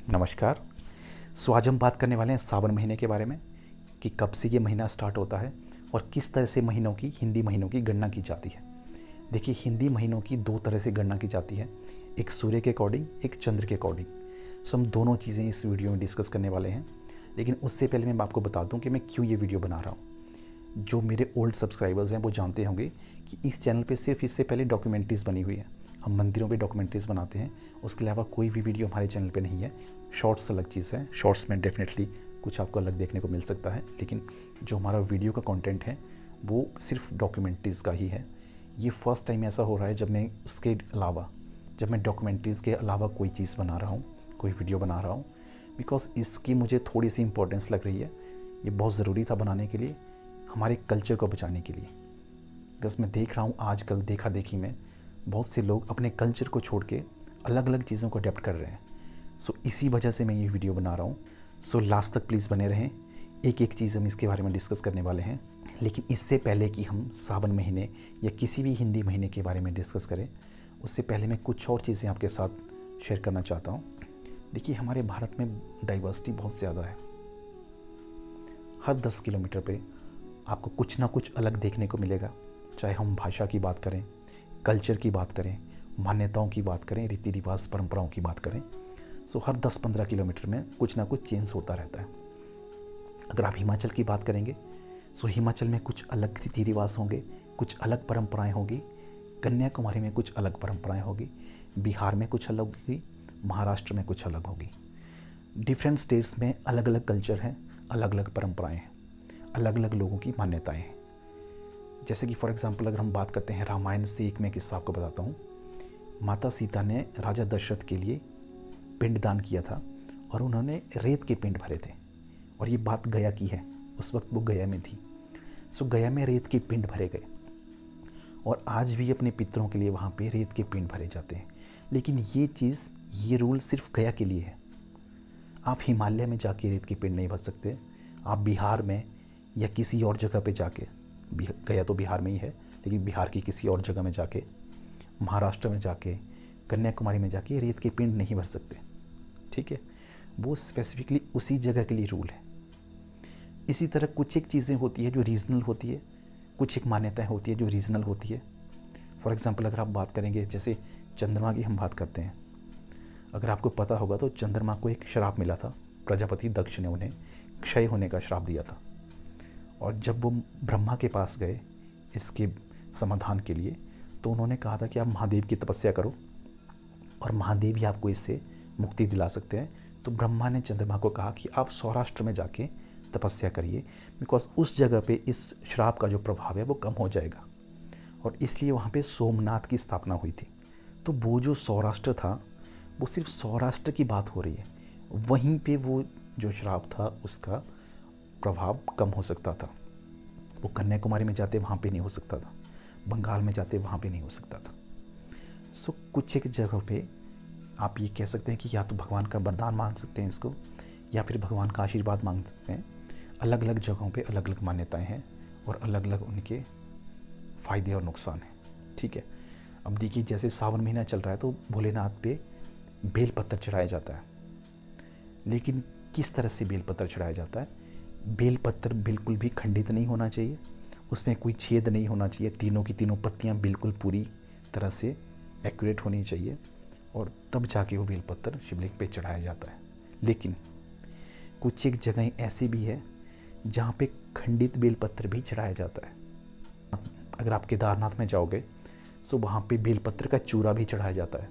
नमस्कार। आज हम बात करने वाले हैं सावन महीने के बारे में कि कब से ये महीना स्टार्ट होता है और किस तरह से महीनों की हिंदी महीनों की गणना की जाती है। देखिए, हिंदी महीनों की दो तरह से गणना की जाती है, एक सूर्य के अकॉर्डिंग, एक चंद्र के अकॉर्डिंग। हम दोनों चीज़ें इस वीडियो में डिस्कस करने वाले हैं। लेकिन उससे पहले मैं आपको बता दूं कि मैं क्यों ये वीडियो बना रहा हूँ। जो मेरे ओल्ड सब्सक्राइबर्स हैं वो जानते होंगे कि इस चैनल पे सिर्फ इससे पहले डॉक्यूमेंट्रीज़ बनी हुई है। हम मंदिरों पे डॉक्यूमेंट्रीज़ बनाते हैं, उसके अलावा कोई भी वीडियो हमारे चैनल पे नहीं है। शॉर्ट्स अलग चीज़ है, शॉर्ट्स में डेफिनेटली कुछ आपको अलग देखने को मिल सकता है, लेकिन जो हमारा वीडियो का कंटेंट है वो सिर्फ डॉक्यूमेंट्रीज़ का ही है। ये फ़र्स्ट टाइम ऐसा हो रहा है जब मैं डॉक्यूमेंट्रीज़ के अलावा कोई चीज़ बना रहा हूँ, कोई वीडियो बना रहा हूँ, बिकॉज़ इसकी मुझे थोड़ी सी इंपॉर्टेंस लग रही है। ये बहुत ज़रूरी था बनाने के लिए, हमारे कल्चर को बचाने के लिए। बिकॉज़ मैं देख रहा हूँ आजकल देखा देखी में बहुत से लोग अपने कल्चर को छोड़ के अलग अलग चीज़ों को अडेप्ट कर रहे हैं। इसी वजह से मैं ये वीडियो बना रहा हूँ। लास्ट तक प्लीज़ बने रहें, एक एक चीज़ हम इसके बारे में डिस्कस करने वाले हैं। लेकिन इससे पहले कि हम सावन महीने या किसी भी हिंदी महीने के बारे में डिस्कस करें, उससे पहले मैं कुछ और चीज़ें आपके साथ शेयर करना चाहता हूँ। देखिए, हमारे भारत में डाइवर्सिटी बहुत ज़्यादा है। हर 10 किलोमीटर पे आपको कुछ ना कुछ अलग देखने को मिलेगा, चाहे हम भाषा की बात करें, कल्चर की बात करें, मान्यताओं की बात करें, रीति रिवाज परंपराओं की बात करें। हर 10-15 किलोमीटर में कुछ ना कुछ चेंज होता रहता है। अगर आप हिमाचल की बात करेंगे हिमाचल में कुछ अलग रीति रिवाज होंगे, कुछ अलग परंपराएं होगी। कन्याकुमारी में कुछ अलग परंपराएं होगी, बिहार में कुछ अलग होगी, महाराष्ट्र में कुछ अलग होगी। डिफरेंट स्टेट्स में अलग अलग कल्चर हैं, अलग अलग परंपराएं हैं, अलग अलग लोगों की मान्यताएं हैं। जैसे कि फॉर एग्जांपल अगर हम बात करते हैं रामायण से, एक मैं किस्सा आपको बताता हूँ। माता सीता ने राजा दशरथ के लिए पिंडदान किया था और उन्होंने रेत के पिंड भरे थे। और ये बात गया की है, उस वक्त वो गया में थी। गया में रेत के पिंड भरे गए और आज भी अपने पितरों के लिए वहाँ पे रेत के पिंड भरे जाते हैं। लेकिन ये रूल सिर्फ गया के लिए है। आप हिमालय में जाके रेत के पिंड नहीं भर सकते। आप बिहार में या किसी और जगह पे जाके, गया तो बिहार में ही है, लेकिन बिहार की किसी और जगह में जाके, महाराष्ट्र में जाके, कन्याकुमारी में जाके रेत के पिंड नहीं भर सकते। ठीक है, वो स्पेसिफिकली उसी जगह के लिए रूल है। इसी तरह कुछ एक चीज़ें होती है जो रीजनल होती है, कुछ एक मान्यताएं होती है जो रीजनल होती है। फॉर एग्जांपल अगर आप बात करेंगे, जैसे चंद्रमा की हम बात करते हैं, अगर आपको पता होगा तो चंद्रमा को एक श्राप मिला था। प्रजापति दक्ष ने उन्हें क्षय होने का श्राप दिया था। और जब वो ब्रह्मा के पास गए इसके समाधान के लिए, तो उन्होंने कहा था कि आप महादेव की तपस्या करो और महादेव ही आपको इससे मुक्ति दिला सकते हैं। तो ब्रह्मा ने चंद्रमा को कहा कि आप सौराष्ट्र में जाके तपस्या करिए, बिकॉज उस जगह पे इस श्राप का जो प्रभाव है वो कम हो जाएगा। और इसलिए वहाँ पे सोमनाथ की स्थापना हुई थी। तो वो जो सौराष्ट्र था, वो सिर्फ सौराष्ट्र की बात हो रही है। वहीं पे वो जो श्राप था उसका प्रभाव कम हो सकता था। वो कन्याकुमारी में जाते वहाँ पे नहीं हो सकता था, बंगाल में जाते वहाँ पे नहीं हो सकता था। कुछ एक जगह पे आप ये कह सकते हैं कि या तो भगवान का वरदान मांग सकते हैं इसको, या फिर भगवान का आशीर्वाद मांग सकते हैं। अलग अलग जगहों पे अलग अलग मान्यताएं हैं और अलग अलग उनके फ़ायदे और नुकसान हैं। ठीक है, अब देखिए, जैसे सावन महीना चल रहा है तो भोलेनाथ पे बेलपत्र चढ़ाया जाता है। लेकिन किस तरह से बेलपत्र चढ़ाया जाता है? बेलपत्र बिल्कुल भी खंडित नहीं होना चाहिए, उसमें कोई छेद नहीं होना चाहिए। तीनों की तीनों पत्तियाँ बिल्कुल पूरी तरह से एक्यूरेट होनी चाहिए और तब जाके वो बेलपत्र शिवलिंग पे चढ़ाया जाता है। लेकिन कुछ एक जगह ऐसी भी है जहाँ पे खंडित बेलपत्र भी चढ़ाया जाता है। अगर आप केदारनाथ में जाओगे वहाँ पे बेलपत्र का चूरा भी चढ़ाया जाता है।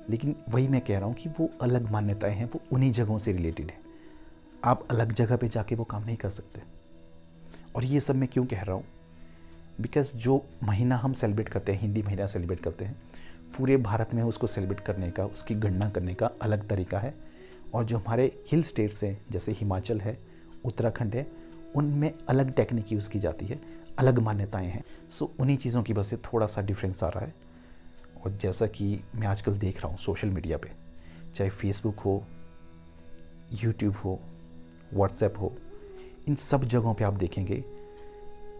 लेकिन वही मैं कह रहा हूँ कि वो अलग मान्यताएं हैं, वो उन्हीं जगहों से रिलेटेड है। आप अलग जगह पे जाके वो काम नहीं कर सकते। और ये सब मैं क्यों कह रहा हूँ? बिकॉज़ जो महीना हम सेलिब्रेट करते हैं, हिंदी महीना सेलिब्रेट करते हैं, पूरे भारत में उसको सेलिब्रेट करने का, उसकी गणना करने का अलग तरीका है। और जो हमारे हिल स्टेट्स हैं, जैसे हिमाचल है, उत्तराखंड है, उनमें अलग टेक्निक यूज़ की जाती है, अलग मान्यताएं हैं। उन्हीं चीज़ों की वजह से थोड़ा सा डिफरेंस आ रहा है। और जैसा कि मैं आजकल देख रहा हूँ सोशल मीडिया पे, चाहे फेसबुक हो, यूट्यूब हो, व्हाट्सएप हो, इन सब जगहों पे आप देखेंगे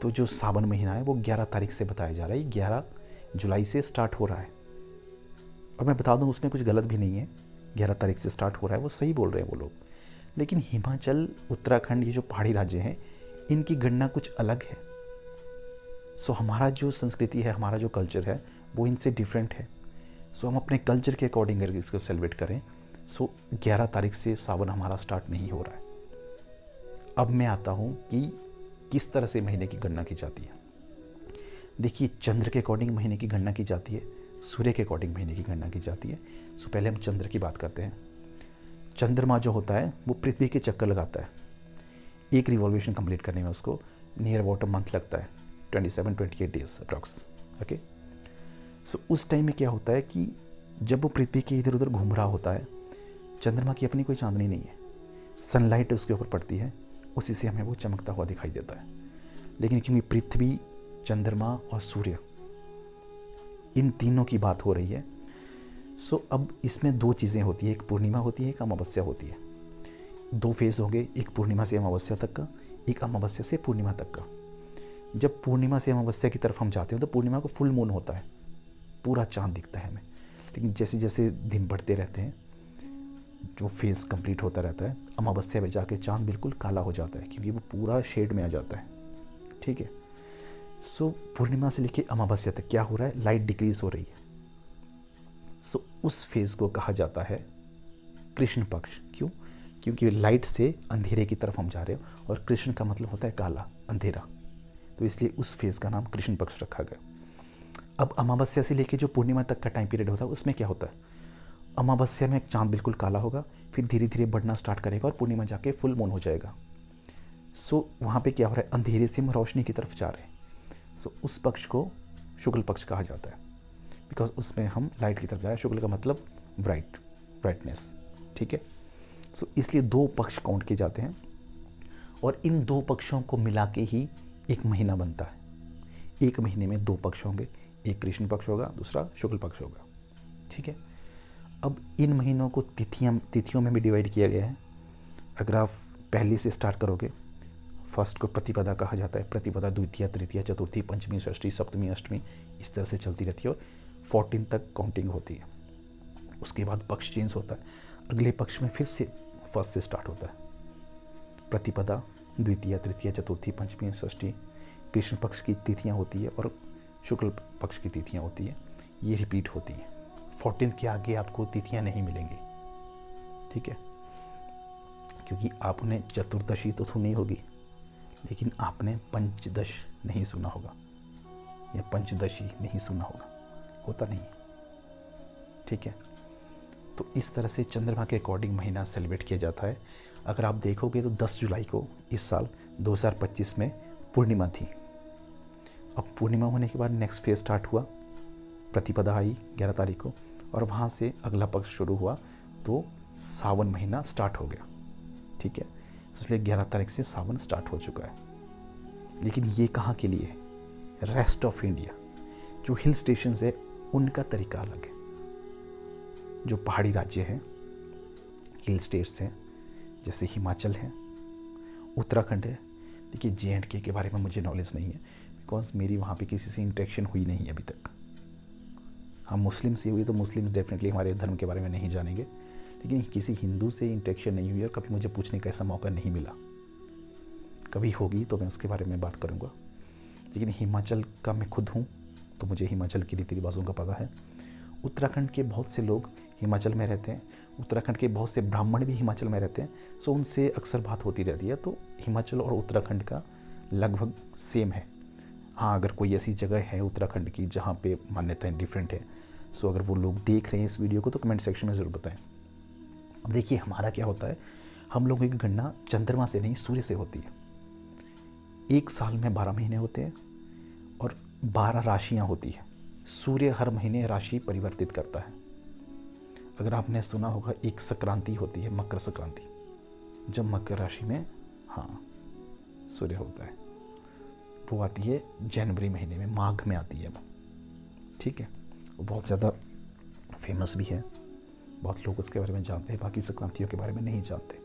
तो जो सावन महीना है वो 11 तारीख से बताया जा रहा है। 11 जुलाई से स्टार्ट हो रहा है। और मैं बता दूं, उसमें कुछ गलत भी नहीं है। 11 तारीख से स्टार्ट हो रहा है, वो सही बोल रहे हैं वो लोग। लेकिन हिमाचल, उत्तराखंड, ये जो पहाड़ी राज्य हैं, इनकी गणना कुछ अलग है। सो हमारा जो संस्कृति है, हमारा जो कल्चर है, वो इनसे डिफरेंट है। सो हम अपने कल्चर के अकॉर्डिंग अगर इसको सेलिब्रेट करें, सो 11 तारीख से सावन हमारा स्टार्ट नहीं हो रहा है। अब मैं आता हूँ कि किस तरह से महीने की गणना की जाती है। देखिए, चंद्र के अकॉर्डिंग महीने की गणना की जाती है, सूर्य के अकॉर्डिंग महीने की गणना की जाती है। सो पहले हम चंद्र की बात करते हैं। चंद्रमा जो होता है वो पृथ्वी के चक्कर लगाता है। एक रिवॉल्यूशन कंप्लीट करने में उसको नियर अबाउट अ मंथ लगता है, 27-28 डेज अप्रॉक्स। ओके, सो उस टाइम में क्या होता है कि जब वो पृथ्वी के इधर उधर घूम रहा होता है, चंद्रमा की अपनी कोई चांदनी नहीं है, सनलाइट उसके ऊपर पड़ती है, उसी से हमें वो चमकता हुआ दिखाई देता है। लेकिन क्योंकि पृथ्वी, चंद्रमा और सूर्य, इन तीनों की बात हो रही है, सो अब इसमें दो चीज़ें होती है, एक पूर्णिमा होती है, एक अमावस्या होती है। दो फेज़ होंगे, एक पूर्णिमा से अमावस्या तक का, एक अमावस्या से पूर्णिमा तक का। जब पूर्णिमा से अमावस्या की तरफ हम जाते हैं तो पूर्णिमा को फुल मून होता है, पूरा चाँद दिखता है हमें। लेकिन जैसे जैसे दिन बढ़ते रहते हैं, जो फेज़ कंप्लीट होता रहता है, अमावस्या में जाके चाँद बिल्कुल काला हो जाता है, क्योंकि वो पूरा शेड में आ जाता है। ठीक है, सो पूर्णिमा से लेके अमावस्या तक क्या हो रहा है, लाइट डिक्रीज हो रही है। सो उस फेज़ को कहा जाता है कृष्ण पक्ष। क्यों? क्योंकि लाइट से अंधेरे की तरफ हम जा रहे हो, और कृष्ण का मतलब होता है काला, अंधेरा, तो इसलिए उस फेज़ का नाम कृष्ण पक्ष रखा गया। अब अमावस्या से लेके जो पूर्णिमा तक का टाइम पीरियड होता है, उसमें क्या होता है, अमावस्या में चाँद बिल्कुल काला होगा, फिर धीरे धीरे बढ़ना स्टार्ट करेगा और पूर्णिमा जाके फुल मून हो जाएगा। सो वहाँ पे क्या हो रहा है, अंधेरे से हम रोशनी की तरफ जा रहे हैं। सो उस पक्ष को शुक्ल पक्ष कहा जाता है, बिकॉज उसमें हम लाइट की तरफ जा रहे हैं। शुक्ल का मतलब ब्राइटनेस। ठीक है, सो इसलिए दो पक्ष काउंट किए जाते हैं, और इन दो पक्षों को मिला के ही एक महीना बनता है। एक महीने में दो पक्ष होंगे, एक कृष्ण पक्ष होगा, दूसरा शुक्ल पक्ष होगा। ठीक है, अब इन महीनों को तिथियों में भी डिवाइड किया गया है। अगर आप पहले से स्टार्ट करोगे, फर्स्ट को प्रतिपदा कहा जाता है। प्रतिपदा द्वितीया, तृतीया, चतुर्थी, पंचमी, षष्ठी, सप्तमी, अष्टमी, इस तरह से चलती रहती है, और 14 तक काउंटिंग होती है। उसके बाद पक्ष चेंज होता है, अगले पक्ष में फिर से फर्स्ट से स्टार्ट होता है। प्रतिपदा, द्वितीया, तृतीया, चतुर्थी, पंचमी, षष्ठी, कृष्ण पक्ष की तिथियाँ होती है और शुक्ल पक्ष की तिथियाँ होती है, ये रिपीट होती हैं। 14 के आगे आपको तिथियाँ नहीं मिलेंगी। ठीक है, क्योंकि आपने चतुर्दशी तो सुनी होगी, लेकिन आपने पंचदश नहीं सुना होगा, या पंचदशी नहीं सुना होगा, होता नहीं। ठीक है, तो इस तरह से चंद्रमा के अकॉर्डिंग महीना सेलिब्रेट किया जाता है। अगर आप देखोगे तो 10 जुलाई को इस साल 2025 में पूर्णिमा थी। अब पूर्णिमा होने के बाद नेक्स्ट फेज स्टार्ट हुआ, प्रतिपदा आई 11 तारीख को, और वहाँ से अगला पक्ष शुरू हुआ, तो सावन महीना स्टार्ट हो गया। ठीक है, इसलिए 11 तारीख से सावन स्टार्ट हो चुका है। लेकिन ये कहाँ के लिए है? रेस्ट ऑफ इंडिया, जो हिल स्टेशन है, उनका तरीका अलग है। जो पहाड़ी राज्य हैं, हिल स्टेट्स हैं, जैसे हिमाचल है, उत्तराखंड है। देखिए, JNK के बारे में मुझे नॉलेज नहीं है, बिकॉज मेरी वहाँ पे किसी से इंटरेक्शन हुई नहीं है अभी तक। हम मुस्लिम से हुई तो मुस्लिम डेफिनेटली हमारे धर्म के बारे में नहीं जानेंगे, लेकिन किसी हिंदू से इंटरेक्शन नहीं हुई और कभी मुझे पूछने का ऐसा मौका नहीं मिला। कभी होगी तो मैं उसके बारे में बात करूँगा। लेकिन हिमाचल का मैं खुद हूँ, तो मुझे हिमाचल की रीति रिवाजों का पता है। उत्तराखंड के बहुत से लोग हिमाचल में रहते हैं, उत्तराखंड के बहुत से ब्राह्मण भी हिमाचल में रहते हैं, सो उनसे अक्सर बात होती रहती है। तो हिमाचल और उत्तराखंड का लगभग सेम है। हाँ, अगर कोई ऐसी जगह है उत्तराखंड की जहाँ पे मान्यताएं डिफरेंट है, सो अगर वो लोग देख रहे हैं इस वीडियो को तो कमेंट सेक्शन में ज़रूर बताएं। अब देखिए, हमारा क्या होता है, हम लोगों की गणना चंद्रमा से नहीं, सूर्य से होती है। एक साल में 12 महीने होते हैं और 12 राशियाँ होती हैं। सूर्य हर महीने राशि परिवर्तित करता है। अगर आपने सुना होगा, एक संक्रांति होती है, मकर संक्रांति, जब मकर राशि में सूर्य होता है, वो आती है जनवरी महीने में, माघ में आती है वो। ठीक है, वो बहुत ज़्यादा फेमस भी है, बहुत लोग उसके बारे में जानते हैं, बाकी संक्रांतियों के बारे में नहीं जानते।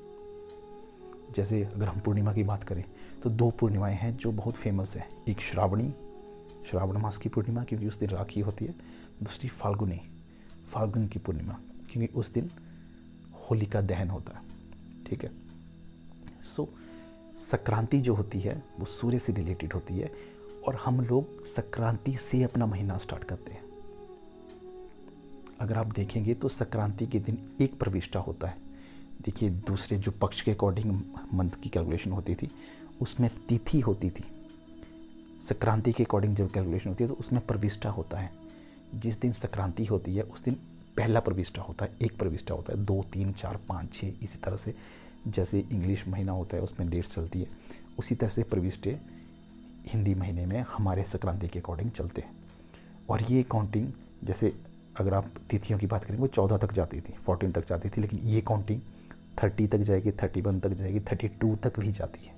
जैसे अगर हम पूर्णिमा की बात करें तो 2 पूर्णिमाएं हैं जो बहुत फेमस है। एक श्रावण मास की पूर्णिमा, क्योंकि उस दिन राखी होती है। दूसरी फाल्गुन की पूर्णिमा, क्योंकि उस दिन होलिका दहन होता है, ठीक है। सो संक्रांति जो होती है वो सूर्य से रिलेटेड होती है और हम लोग संक्रांति से अपना महीना स्टार्ट करते हैं। अगर आप देखेंगे तो संक्रांति के दिन एक प्रविष्टा होता है। देखिए, दूसरे जो पक्ष के अकॉर्डिंग मंथ की कैलकुलेशन होती थी उसमें तिथि होती थी, संक्रांति के अकॉर्डिंग जब कैलकुलेशन होती है तो उसमें प्रविष्टा होता है। जिस दिन संक्रांति होती है उस दिन पहला प्रविष्टा होता है, एक प्रविष्टा होता है, 2, 3, 4, 5, 6 इसी तरह से। जैसे इंग्लिश महीना होता है उसमें डेट्स चलती है, उसी तरह से प्रविष्टे हिंदी महीने में हमारे संक्रांति के अकॉर्डिंग चलते हैं। और ये काउंटिंग, जैसे अगर आप तिथियों की बात करें वो 14 तक जाती थी, 14 तक जाती थी, लेकिन ये काउंटिंग 30 तक जाएगी, 31 तक जाएगी, 32 तक भी जाती है,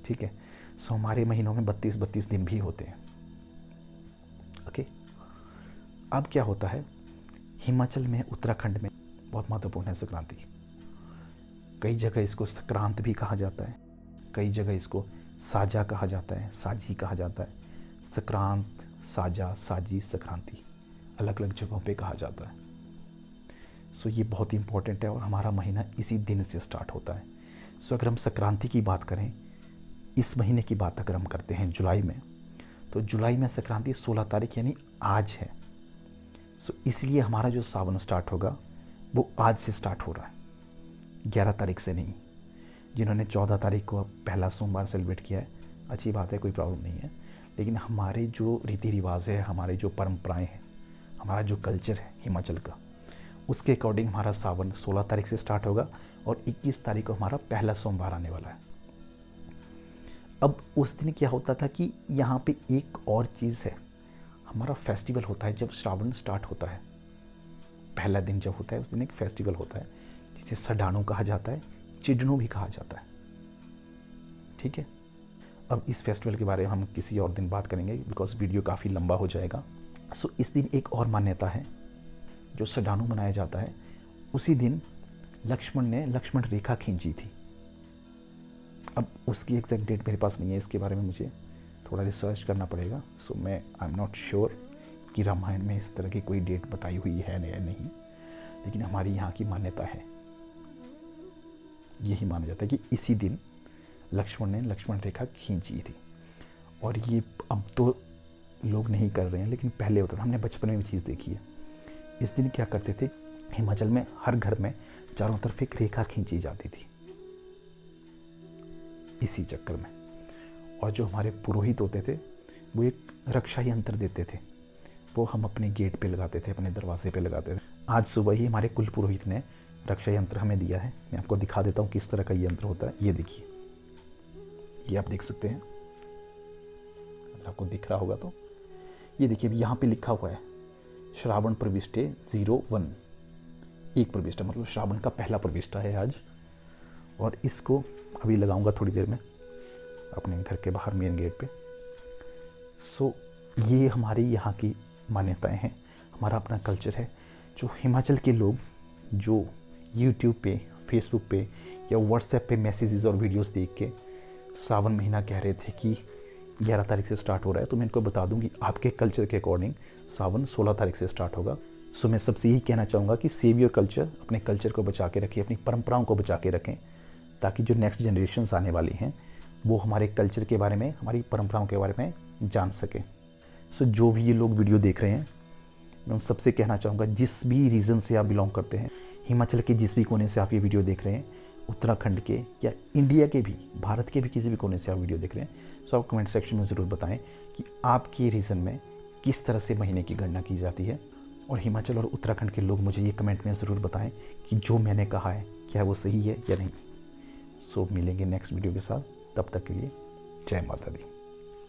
ठीक है। सो हमारे महीनों में 32 दिन भी होते हैं, ओके। अब क्या होता है, हिमाचल में, उत्तराखंड में बहुत महत्वपूर्ण है संक्रांति। कई जगह इसको संक्रांत भी कहा जाता है, कई जगह इसको साजा कहा जाता है, साजी कहा जाता है। संक्रांत, साजा, साजी, संक्रांति अलग अलग जगहों पे कहा जाता है। सो ये बहुत इंपॉर्टेंट है और हमारा महीना इसी दिन से स्टार्ट होता है। सो अगर हम संक्रांति की बात करें, इस महीने की बात अगर हम करते हैं जुलाई में, तो जुलाई में संक्रांति 16 तारीख यानी आज है। सो इसलिए हमारा जो सावन स्टार्ट होगा वो आज से स्टार्ट हो रहा है, 11 तारीख से नहीं। जिन्होंने 14 तारीख को पहला सोमवार सेलिब्रेट किया है, अच्छी बात है, कोई प्रॉब्लम नहीं है। लेकिन हमारे जो रीति रिवाज है, हमारे जो परंपराएं हैं, हमारा जो कल्चर है हिमाचल का, उसके अकॉर्डिंग हमारा सावन 16 तारीख से स्टार्ट होगा और 21 तारीख को हमारा पहला सोमवार आने वाला है। अब उस दिन क्या होता था कि यहाँ पे एक और चीज़ है, हमारा फेस्टिवल होता है जब श्रावण स्टार्ट होता है। पहला दिन जब होता है उस दिन एक फेस्टिवल होता है जिसे सडाणु कहा जाता है, चिडनू भी कहा जाता है, ठीक है। अब इस फेस्टिवल के बारे में हम किसी और दिन बात करेंगे बिकॉज वीडियो काफ़ी लंबा हो जाएगा। सो इस दिन एक और मान्यता है, जो सडाणु मनाया जाता है उसी दिन लक्ष्मण ने लक्ष्मण रेखा खींची थी। अब उसकी एग्जैक्ट डेट मेरे पास नहीं है, इसके बारे में मुझे थोड़ा रिसर्च करना पड़ेगा। सो मैं आई एम नॉट श्योर कि रामायण में इस तरह की कोई डेट बताई हुई है या नहीं, लेकिन हमारी यहाँ की मान्यता है, यही माना जाता है कि इसी दिन लक्ष्मण ने लक्ष्मण रेखा खींची थी। और ये अब तो लोग नहीं कर रहे हैं, लेकिन पहले होता था, हमने बचपन में भी चीज़ देखी है। इस दिन क्या करते थे, हिमाचल में हर घर में चारों तरफ एक रेखा खींची जाती थी इसी चक्कर में। और जो हमारे पुरोहित होते थे वो एक रक्षा यंत्र देते थे, वो हम अपने गेट पे लगाते थे, अपने दरवाजे पे लगाते थे। आज सुबह ही हमारे कुल पुरोहित ने रक्षा यंत्र हमें दिया है, मैं आपको दिखा देता हूँ किस तरह का यंत्र होता है। ये देखिए, ये आप देख सकते हैं, अगर आपको दिख रहा होगा तो ये देखिए, यहाँ पे लिखा हुआ है श्रावण प्रविष्टे 01, एक प्रविष्टा, मतलब श्रावण का पहला प्रविष्टा है आज। और इसको अभी लगाऊंगा थोड़ी देर में अपने घर के बाहर मेन गेट पे। सो ये हमारी यहाँ की मान्यताएं हैं, हमारा अपना कल्चर है। जो हिमाचल के लोग जो यूट्यूब पे, फेसबुक पे या व्हाट्सएप पे मैसेजेस और वीडियोस देख के सावन महीना कह रहे थे कि 11 तारीख से स्टार्ट हो रहा है, तो मैं इनको बता दूं कि आपके कल्चर के अकॉर्डिंग सावन 16 तारीख से स्टार्ट होगा। सो मैं सबसे यही कहना चाहूँगा कि सेव योर कल्चर, अपने कल्चर को बचा के रखिए, अपनी परंपराओं को बचा के रखें, ताकि जो नेक्स्ट जनरेशन्स आने वाली हैं वो हमारे कल्चर के बारे में, हमारी परंपराओं के बारे में जान सकें। सो जो भी ये लोग वीडियो देख रहे हैं, मैं उन सबसे कहना चाहूँगा, जिस भी रीजन से आप बिलोंग करते हैं, हिमाचल के जिस भी कोने से आप ये वीडियो देख रहे हैं, उत्तराखंड के या इंडिया के भी, भारत के भी किसी भी कोने से आप वीडियो देख रहे हैं, सो आप कमेंट सेक्शन में ज़रूर बताएं कि आपके रीजन में किस तरह से महीने की गणना की जाती है। और हिमाचल और उत्तराखंड के लोग मुझे ये कमेंट में ज़रूर बताएं कि जो मैंने कहा है क्या वो सही है या नहीं। सो मिलेंगे नेक्स्ट वीडियो के साथ, तब तक के लिए जय माता दी।